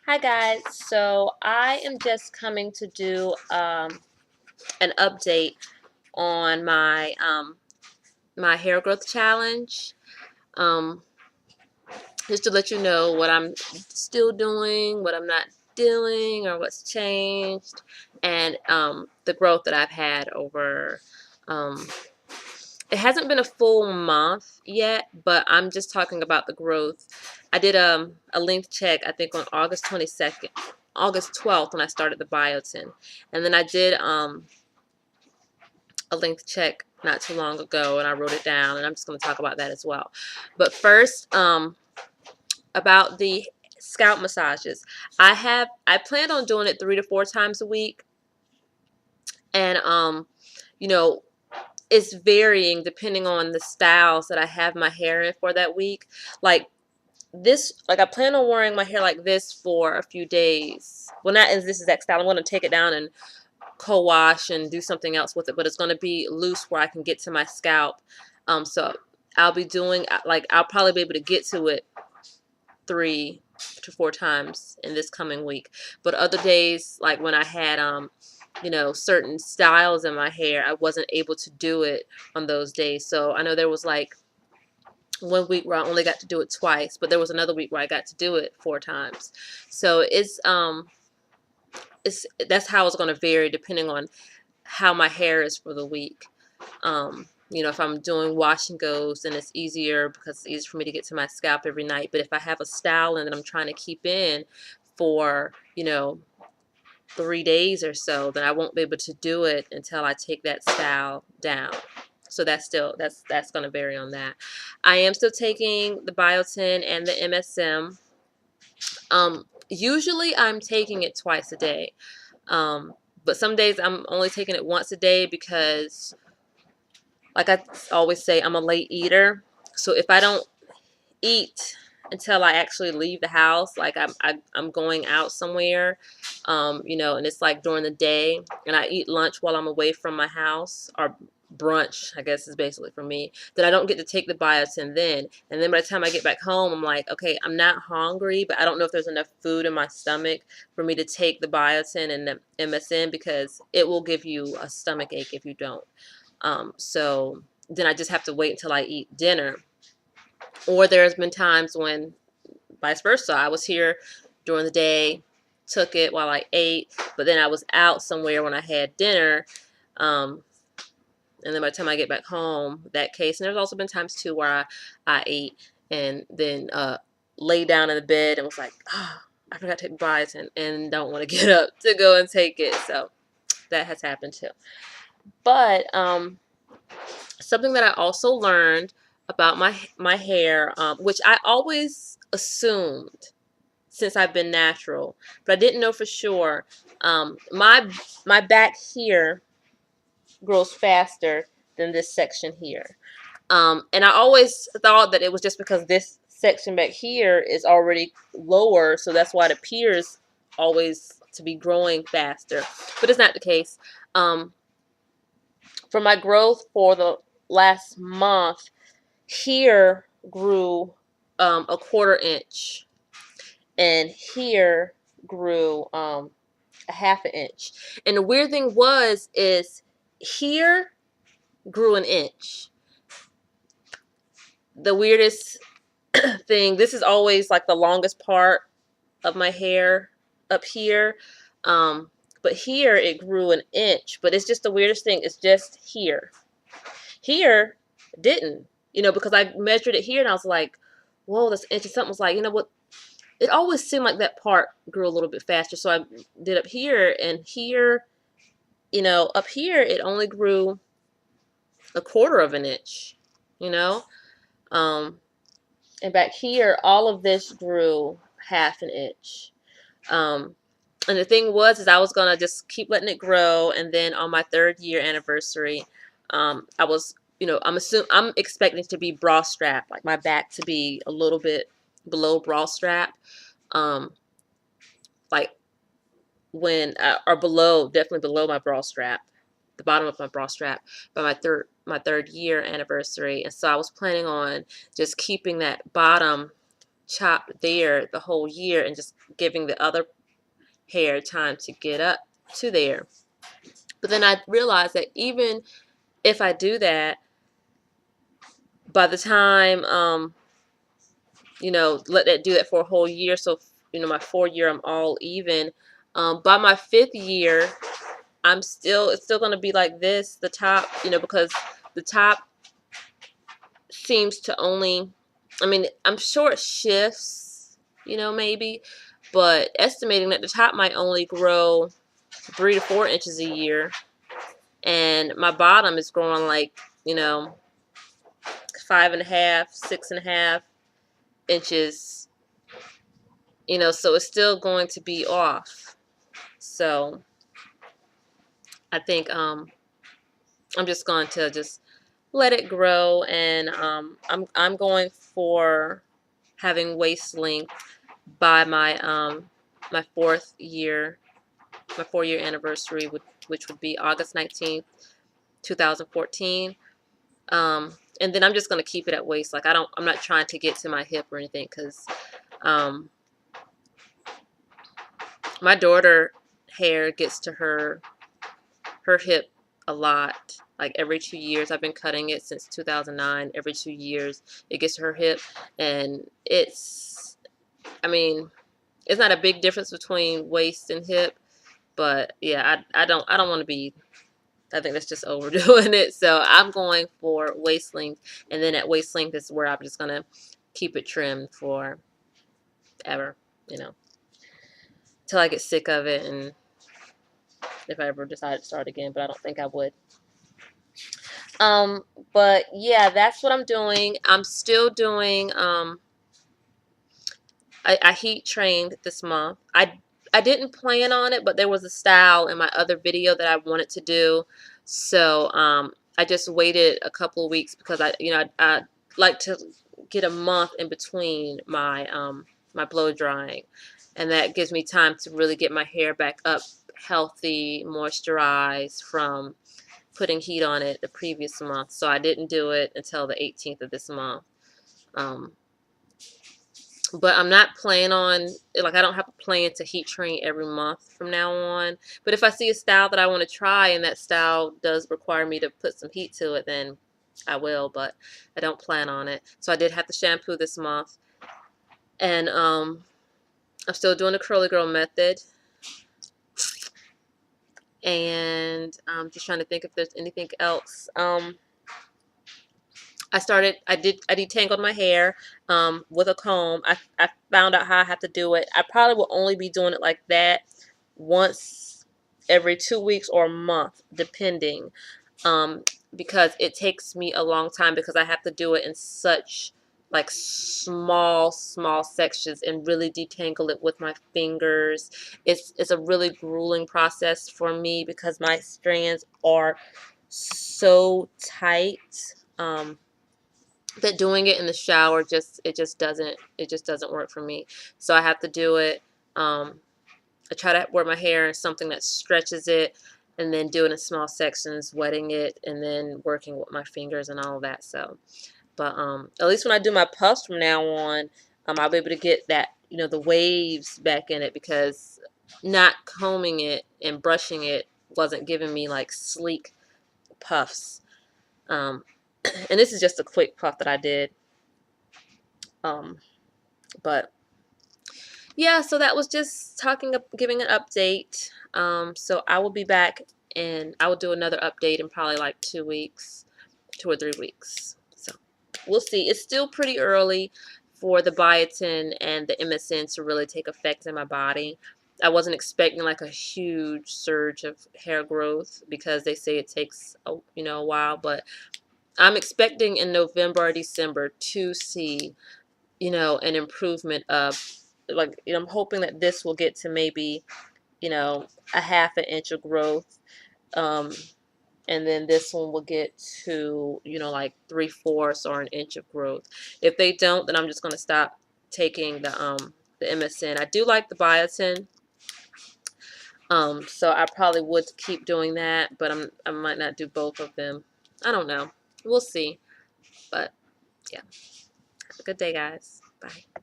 Hi guys, so I am just coming to do an update on my hair growth challenge. Um, just to let you know what I'm still doing, what I'm not doing, or what's changed, and the growth that I've had over. Um, it hasn't been a full month yet, but I'm just talking about the growth. I did a length check, I think on August 22nd, August 12th when I started the biotin. And then I did a length check not too long ago and I wrote it down, and I'm just going to talk about that as well. But first, about the scalp massages. I planned on doing it 3 to 4 times a week, and you know, it's varying depending on the styles that I have my hair in for that week. Like I plan on wearing my hair like this for a few days. Well, not as this exact style. I'm going to take it down and co-wash and do something else with it, but it's going to be loose where I can get to my scalp. So I'll be doing, like, I'll probably be able to get to it 3 to 4 times in this coming week. But other days, like when I had certain styles in my hair, I wasn't able to do it on those days. So I know there was like one week where I only got to do it twice, but there was another week where I got to do it 4 times. So it's that's how it's going to vary depending on how my hair is for the week. If I'm doing wash and goes, then it's easier because it's easier for me to get to my scalp every night. But if I have a styling that I'm trying to keep in for 3 days or so, then I won't be able to do it until I take that style down. So that's going to vary on that. I am still taking the biotin and the MSM. Usually I'm taking it twice a day. But some days I'm only taking it once a day because, like I always say, I'm a late eater. So if I don't eat until I actually leave the house, like I'm going out somewhere, and it's like during the day, and I eat lunch while I'm away from my house, or brunch, I guess is basically for me, then I don't get to take the biotin then. And then by the time I get back home, I'm like, okay, I'm not hungry, but I don't know if there's enough food in my stomach for me to take the biotin and the MSM, because it will give you a stomach ache if you don't. So then I just have to wait until I eat dinner. Or there's been times when vice versa. I was here during the day, took it while I ate, but then I was out somewhere when I had dinner. Um, and then by the time I get back home, that case. And there's also been times too where I ate and then lay down in the bed and was like, oh, I forgot to take biotin and don't want to get up to go and take it. So that has happened too. But something that I also learned about my hair, which I always assumed since I've been natural, but I didn't know for sure. My back here grows faster than this section here, and I always thought that it was just because this section back here is already lower, so that's why it appears always to be growing faster. But it's not the case. Um, for my growth for the last month, here grew a 1/4 inch, and here grew a 1/2 inch. And the weird thing is here grew an inch. The weirdest thing, this is always like the longest part of my hair up here. But here it grew an inch, but it's just the weirdest thing. It's just here. Here didn't, because I measured it here and I was like, whoa, that's an inch. And something was like, what? It always seemed like that part grew a little bit faster. So I did up here, and here, up here it only grew a 1/4 of an inch, you know. Um, and back here, all of this grew 1/2 inch. Um, and the thing is I was gonna just keep letting it grow, and then on my 3rd-year anniversary, I was, I'm expecting to be bra strap, like my back to be a little bit below bra strap, um, like when or below, definitely below my bra strap, the bottom of my bra strap, by my third year anniversary. And so I was planning on just keeping that bottom chop there the whole year and just giving the other hair time to get up to there. But then I realized that even if I do that, by the time let that do that for a whole year, so my 4th year I'm all even. By my 5th year, it's still gonna be like this, the top, because the top seems to only, I'm sure it shifts, maybe, but estimating that the top might only grow 3 to 4 inches a year, and my bottom is growing like, 5.5, 6.5 inches, so it's still going to be off. So I think I'm just going to just let it grow, and I'm going for having waist length by my my 4th year, my 4-year anniversary, which would be August 19th, 2014. And then I'm just gonna keep it at waist. Like I'm not trying to get to my hip or anything, because my daughter hair gets to her hip a lot. Like every 2 years, I've been cutting it since 2009. Every 2 years, it gets to her hip, and it's not a big difference between waist and hip, but yeah, I don't want to be. I think that's just overdoing it. So I'm going for waist length, and then at waist length is where I'm just gonna keep it trimmed for ever, till I get sick of it, and if I ever decide to start again, but I don't think I would. But yeah, that's what I'm doing. I'm still doing. I heat trained this month. I didn't plan on it, but there was a style in my other video that I wanted to do, so I just waited a couple of weeks, because I like to get a month in between my my blow drying, and that gives me time to really get my hair back up healthy, moisturized from putting heat on it the previous month. So I didn't do it until the 18th of this month. But I'm not planning on, like, I don't have a plan to heat train every month from now on. But if I see a style that I want to try, and that style does require me to put some heat to it, then I will, but I don't plan on it. So I did have to shampoo this month. And I'm still doing the curly girl method. And I'm just trying to think if there's anything else. I detangled my hair with a comb. I found out how I have to do it. I probably will only be doing it like that once every 2 weeks or a month, depending, because it takes me a long time, because I have to do it in such like small sections and really detangle it with my fingers. It's a really grueling process for me, because my strands are so tight. That doing it in the shower just doesn't work for me. So I have to do it. I try to wear my hair in something that stretches it, and then do it in small sections, wetting it, and then working with my fingers and all of that. So, but at least when I do my puffs from now on, I'll be able to get that, the waves back in it, because not combing it and brushing it wasn't giving me like sleek puffs. And this is just a quick puff that I did. But yeah, so that was just giving an update. So I will be back, and I will do another update in probably like 2 weeks, 2 or 3 weeks. So we'll see. It's still pretty early for the biotin and the MSM to really take effect in my body. I wasn't expecting like a huge surge of hair growth, because they say it takes a while, but I'm expecting in November or December to see an improvement of, like, I'm hoping that this will get to maybe, a 1/2 inch of growth. And then this one will get to, like 3/4 or an inch of growth. If they don't, then I'm just going to stop taking the MSM. I do like the biotin. So I probably would keep doing that, but I might not do both of them. I don't know. We'll see. But yeah. Have a good day, guys. Bye.